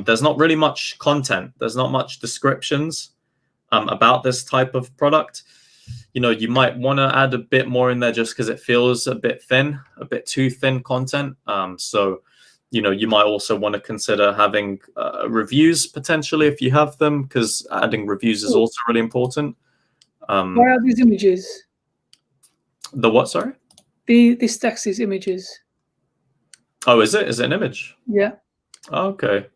There's not really much content. There's not much descriptions about this type of product. You might want to add a bit more in there just because it feels a bit thin, a bit too thin content. So, you might also want to consider having reviews potentially if you have them, because adding reviews is also really important. Why are these images? The what? Sorry. This text is images. Oh, is it? Is it an image? Yeah. Okay.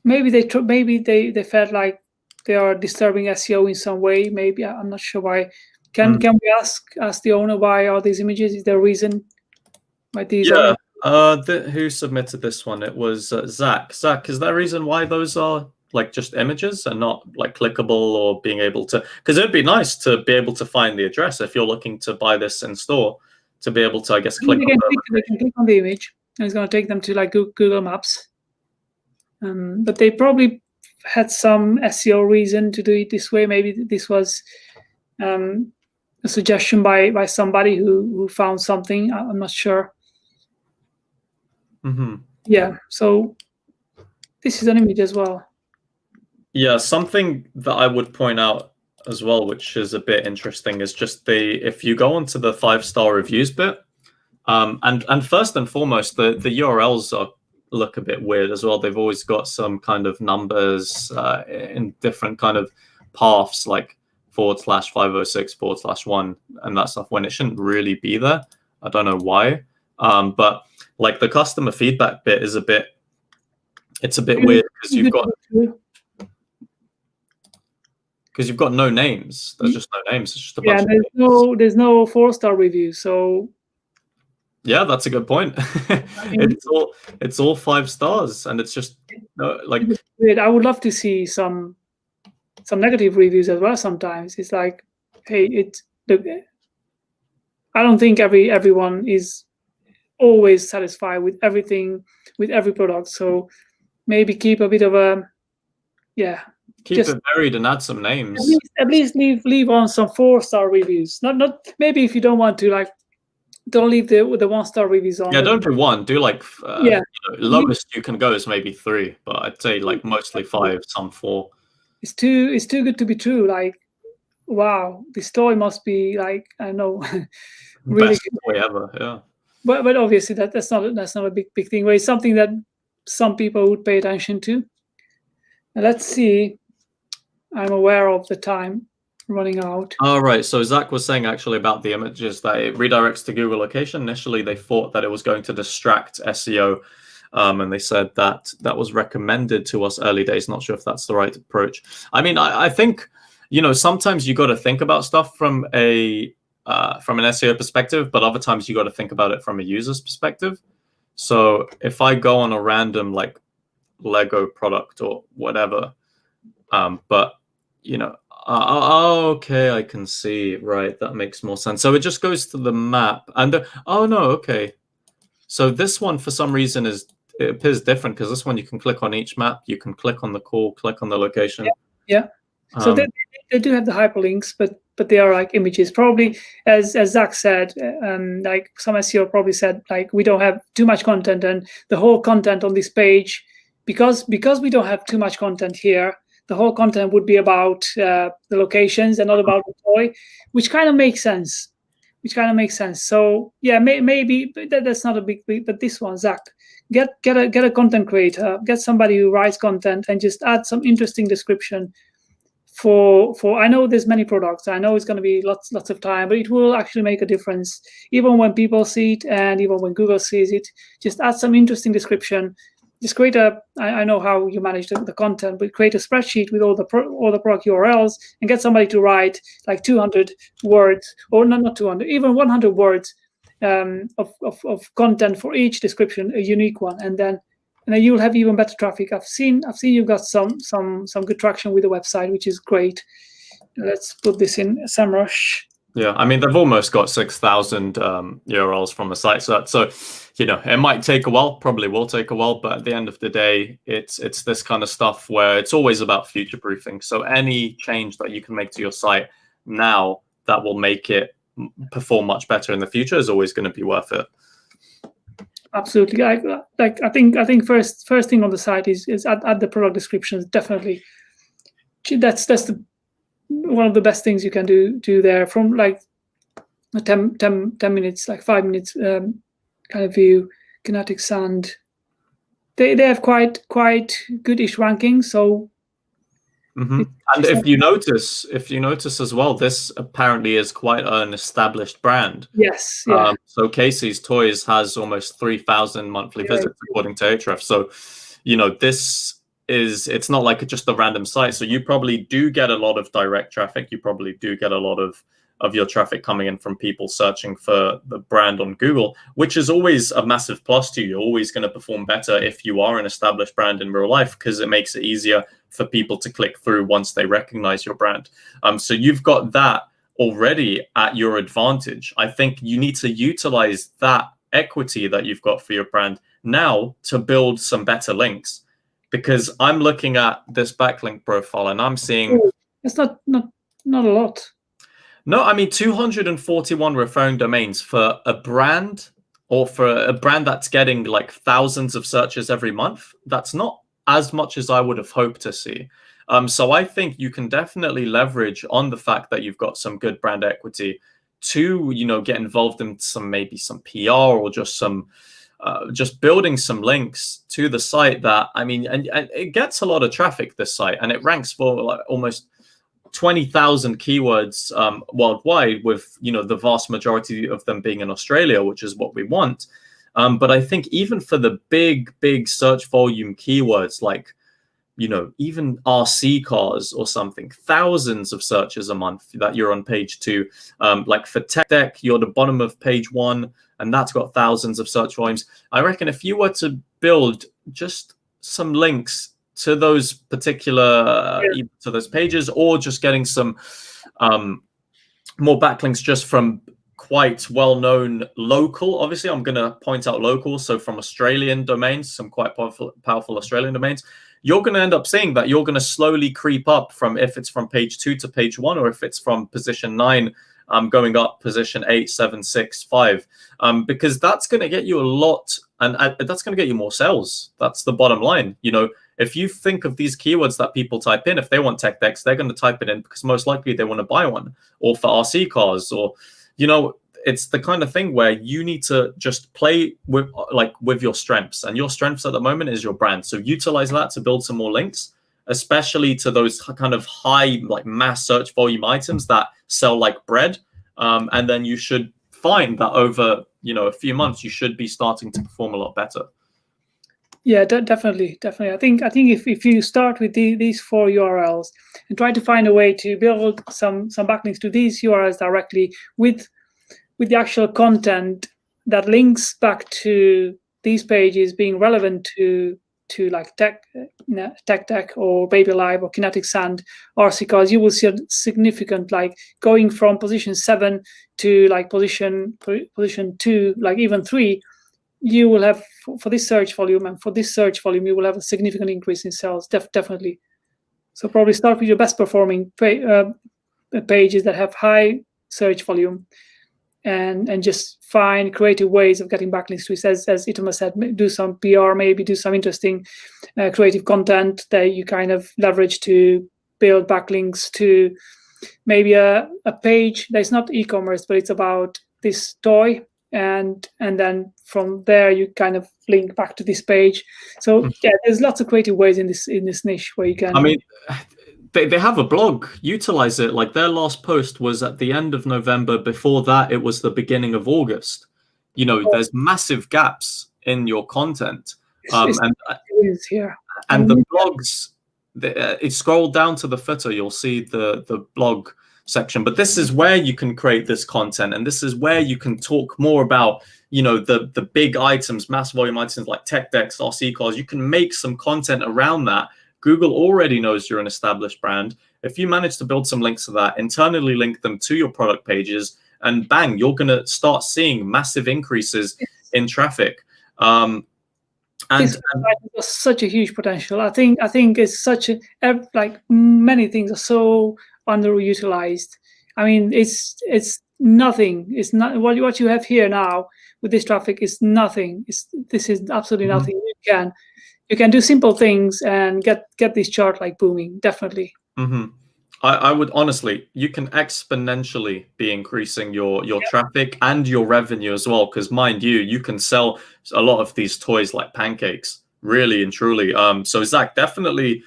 Maybe they felt like they are disturbing SEO in some way. Maybe I'm not sure why. Can we ask the owner why are these images? Is there a reason why these are? Who submitted this one? It was Zach. Zach, is there a reason why those are like just images and not like clickable or being able to? Because it'd be nice to be able to find the address if you're looking to buy this in store, to be able to, I guess, click they can click on the image, and it's going to take them to like Google Maps. But they probably had some SEO reason to do it this way. Maybe this was a suggestion by somebody who found something. I'm not sure. Yeah, so this is an image as well. Yeah, something that I would point out as well, which is a bit interesting, is just if you go onto the 5-star reviews bit, and first and foremost, the URLs look a bit weird as well. They've always got some kind of numbers in different kind of paths, like /506 /1 and that stuff, when it shouldn't really be there. I don't know why. But like the customer feedback bit is a bit weird because you've got no names. There's just no names. It's just a bunch of names. There's no 4-star review. So yeah, that's a good point. It's all 5 stars, and it's just like I would love to see some negative reviews as well. Sometimes it's like, hey, I don't think everyone is always satisfied with everything, with every product. So maybe keep a bit of a keep it varied and add some names. At least leave on some 4-star reviews. Not maybe if you don't want to, like, don't leave the 1-star reviews on. Yeah, don't do 1. Do like lowest you can go is maybe 3, but I'd say like mostly 5, some 4. It's too good to be true. Like, wow, the story must be like, I know, really best story ever. Yeah. But obviously that's not a big thing. But it's something that some people would pay attention to. Now, let's see. I'm aware of the time running out. All right. So Zach was saying actually about the images that it redirects to Google location. Initially, they thought that it was going to distract SEO. And they said that was recommended to us early days. Not sure if that's the right approach. I mean, I think, sometimes you got to think about stuff from an SEO perspective, but other times you got to think about it from a user's perspective. So if I go on a random like Lego product or whatever, but okay, I can see, right, that makes more sense. So it just goes to the map, and okay, so this one for some reason it appears different, because this one you can click on each map, you can click on the call, click on the location. So they do have the hyperlinks, but they are like images. Probably, as Zach said, like some SEO probably said, like, we don't have too much content, and the whole content on this page, because we don't have too much content here, the whole content would be about the locations and not about the toy, which kind of makes sense. So yeah, maybe that's not a big, but this one, Zach, get a content creator, get somebody who writes content, and just add some interesting description. For I know there's many products. I know it's going to be lots of time, but it will actually make a difference, even when people see it and even when Google sees it. Just add some interesting description. Just create I know how you manage the content, but create a spreadsheet with all the product URLs, and get somebody to write like 200 words, or not 200, even 100 words of content for each description, a unique one, and then you'll have even better traffic. I've seen you've got some good traction with the website, which is great. Let's put this in SEMrush. Yeah, I mean, they've almost got 6,000 URLs from the site. So it might take a while, probably will take a while, but at the end of the day, it's this kind of stuff where it's always about future proofing. So any change that you can make to your site now that will make it perform much better in the future is always going to be worth it. Absolutely. I think first thing on the site is add the product descriptions. Definitely, that's the one of the best things you can do there. From like 10 minutes, like 5 minutes kind of view, Kinetic Sand. They have quite goodish rankings. So And if you notice as well, this apparently is quite an established brand. Yes. Yeah. So Casey's Toys has almost 3,000 monthly visits according to Ahrefs. So, it's not like just a random site. So you probably do get a lot of direct traffic. You probably do get a lot of your traffic coming in from people searching for the brand on Google, which is always a massive plus to you. You're always going to perform better if you are an established brand in real life, because it makes it easier for people to click through once they recognize your brand. So you've got that already at your advantage. I think you need to utilize that equity that you've got for your brand now to build some better links, because I'm looking at this backlink profile and I'm seeing it's not a lot. No, I mean 241 referring domains for a brand, or for a brand that's getting like thousands of searches every month. That's not as much as I would have hoped to see. So I think you can definitely leverage on the fact that you've got some good brand equity to, get involved in maybe some PR, or just building some links to the site that, and it gets a lot of traffic, this site, and it ranks for like almost 20,000 keywords worldwide, with the vast majority of them being in Australia, which is what we want. But I think even for the big search volume keywords, like even RC cars or something, thousands of searches a month that you're on page 2. Like for tech deck, you're the bottom of page 1, and that's got thousands of search volumes. I reckon if you were to build just some links to those particular to those pages, or just getting some more backlinks just from quite well-known local, obviously I'm going to point out local, so from Australian domains, some quite powerful Australian domains, you're going to end up seeing that you're going to slowly creep up from, if it's from page 2 to page 1, or if it's from position 9 going up position 8, 7, 6, 5, because that's going to get you a lot, and that's going to get you more sales. That's the bottom line. If you think of these keywords that people type in, if they want tech decks, they're going to type it in because most likely they want to buy one, or for RC cars, or, it's the kind of thing where you need to just play with your strengths, and your strengths at the moment is your brand. So utilize that to build some more links, especially to those kind of high, like mass search volume items that sell like bread. And then you should find that over, a few months, you should be starting to perform a lot better. Yeah, definitely. I think if you start with these 4 URLs and try to find a way to build some backlinks to these URLs directly with the actual content that links back to these pages being relevant to like tech deck or Baby Live or Kinetic Sand or RC cars, you will see a significant, like going from position 7 to like position 2, like even 3. You will have, for this search volume, you will have a significant increase in sales, definitely. So probably start with your best performing pages that have high search volume, and just find creative ways of getting backlinks to it. As Itamar said, do some PR, maybe do some interesting creative content that you kind of leverage to build backlinks to maybe a page that's not e-commerce, but it's about this toy. And then from there you kind of link back to this page. So yeah, there's lots of creative ways in this niche where you can. They have a blog. Utilize it. Like their last post was at the end of November. Before that, it was the beginning of August. There's massive gaps in your content. And the blogs. It scroll down to the footer. You'll see the blog section, but this is where you can create this content, and this is where you can talk more about the big items, mass volume items like tech decks, RC cars. You can make some content around that. Google already knows you're an established brand. If you manage to build some links to that, internally link them to your product pages, and bang, you're going to start seeing massive increases in traffic. And such a huge potential. I think it's such a, like many things are so underutilized. It's nothing. It's not what you have here now with this traffic is nothing. This is absolutely nothing. You can do simple things and get this chart like booming. Definitely. I would honestly, you can exponentially be increasing your traffic and your revenue as well, because mind you can sell a lot of these toys like pancakes, really and truly. So Zach, definitely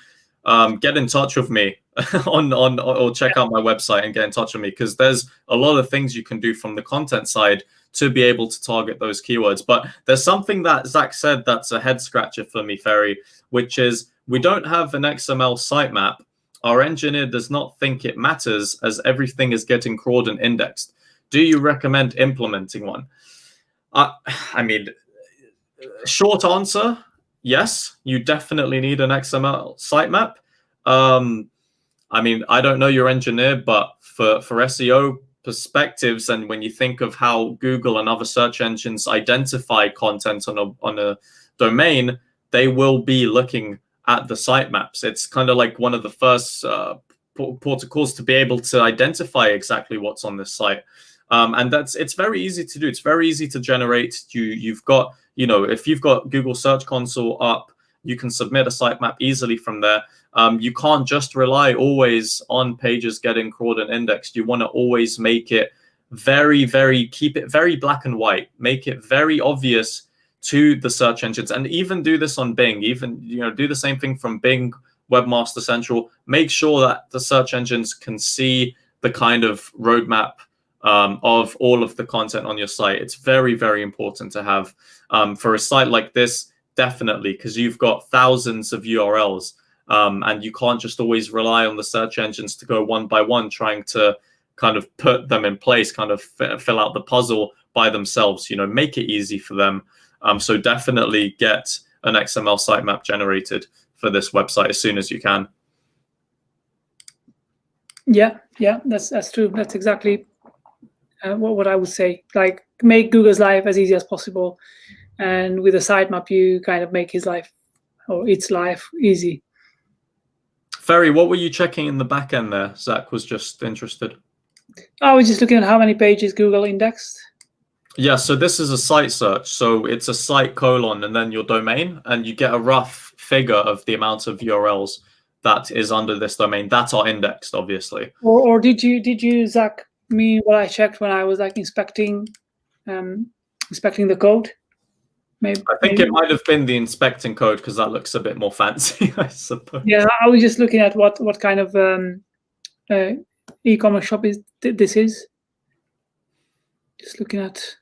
get in touch with me or check out my website and get in touch with me, because there's a lot of things you can do from the content side to be able to target those keywords. But there's something that Zach said that's a head scratcher for me, Fery, which is we don't have an XML sitemap. Our engineer does not think it matters as everything is getting crawled and indexed. Do you recommend implementing one? I mean, short answer, yes, you definitely need an XML sitemap. I mean, I don't know your engineer, but for SEO perspectives, and when you think of how Google and other search engines identify content on a domain, they will be looking at the sitemaps. It's kind of like one of the first protocols to be able to identify exactly what's on this site. And it's very easy to do. It's very easy to generate. You've got, if you've got Google Search Console up, you can submit a sitemap easily from there. You can't just rely always on pages getting crawled and indexed. You want to always make it keep it very black and white. Make it very obvious to the search engines, and even do this on Bing. Even do the same thing from Bing, Webmaster Central. Make sure that the search engines can see the kind of roadmap of all of the content on your site. It's very, very important to have for a site like this. Definitely, because you've got thousands of URLs, and you can't just always rely on the search engines to go one by one, trying to kind of put them in place, kind of fill out the puzzle by themselves. Make it easy for them. So definitely get an XML sitemap generated for this website as soon as you can. Yeah, that's true. That's exactly what I would say. Like, make Google's life as easy as possible. And with a sitemap, you kind of make his life or its life easy. Fery, what were you checking in the back end there? Zach was just interested. I was just looking at how many pages Google indexed. Yeah, so this is a site search. So it's a site : and then your domain, and you get a rough figure of the amount of URLs that is under this domain that are indexed, obviously. Or did you, Zach, mean what I checked when I was like inspecting the code? I think it might have been the inspecting code, because that looks a bit more fancy, I suppose. Yeah, I was just looking at what kind of e-commerce shop this is. Just looking at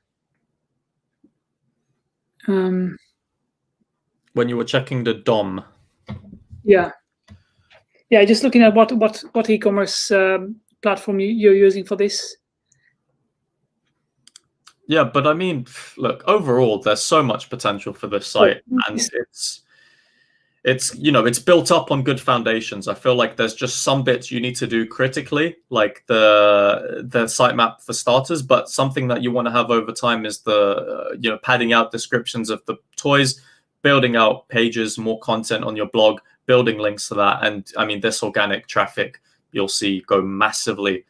when you were checking the DOM. Yeah, just looking at what e-commerce platform you're using for this. Yeah, but I mean, look, overall, there's so much potential for this site, and it's built up on good foundations. I feel like there's just some bits you need to do critically, like the sitemap for starters, but something that you want to have over time is the padding out descriptions of the toys, building out pages, more content on your blog, building links to that. And I mean, this organic traffic you'll see go massively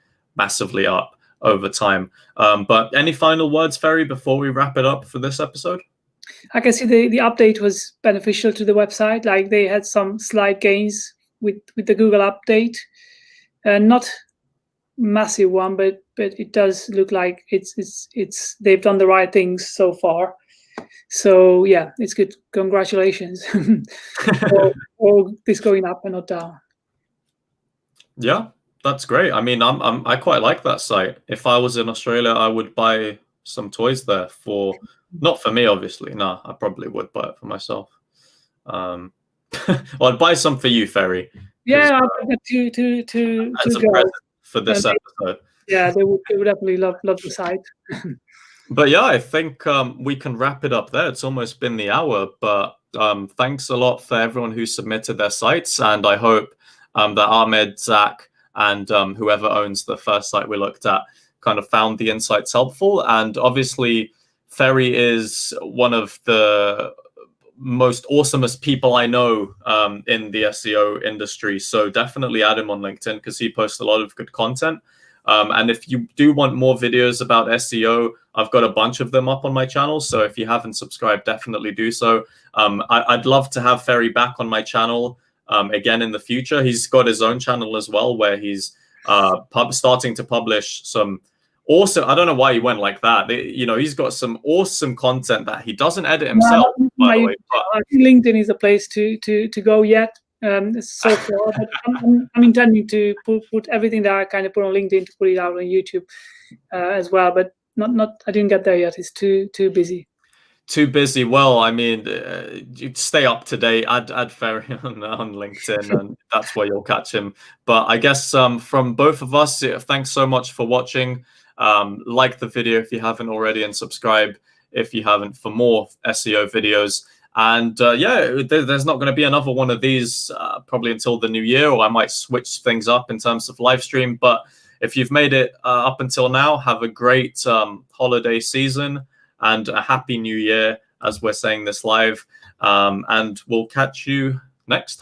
up over time. But any final words, Fery, before we wrap it up for this episode? I can see the update was beneficial to the website. Like, they had some slight gains with the Google update, not massive one, but it does look like it's they've done the right things so far. So yeah, it's good. Congratulations for this going up and not down. Yeah. That's great. I mean, I quite like that site. If I was in Australia, I would buy some toys there not for me, obviously. No, I probably would buy it for myself. Well, I'd buy some for you, Fery. Yeah, I'll get to as a present for this episode. Yeah, they would definitely love the site. But yeah, I think we can wrap it up there. It's almost been the hour, but thanks a lot for everyone who submitted their sites, and I hope that Ahmed, Zach, and whoever owns the first site we looked at kind of found the insights helpful. And obviously, Fery is one of the most awesomest people I know in the SEO industry. So definitely add him on LinkedIn, because he posts a lot of good content. And if you do want more videos about SEO, I've got a bunch of them up on my channel. So if you haven't subscribed, definitely do so. I'd love to have Fery back on my channel again in the future. He's got his own channel as well, where he's starting to publish some awesome, I don't know why he went like that. He's got some awesome content that he doesn't edit himself, by the way. I think LinkedIn is a place to go yet, so far, but I'm intending to put everything that I kind of put on LinkedIn to put it out on YouTube as well. But not I didn't get there yet. It's too busy. Too busy. Well, I mean, you stay up to date. Add Fery on LinkedIn, and that's where you'll catch him. But I guess from both of us, thanks so much for watching. Like the video if you haven't already, and subscribe if you haven't for more SEO videos. And yeah, there's not going to be another one of these probably until the new year, or I might switch things up in terms of live stream. But if you've made it up until now, have a great holiday season and a happy new year as we're saying this live. And we'll catch you next time.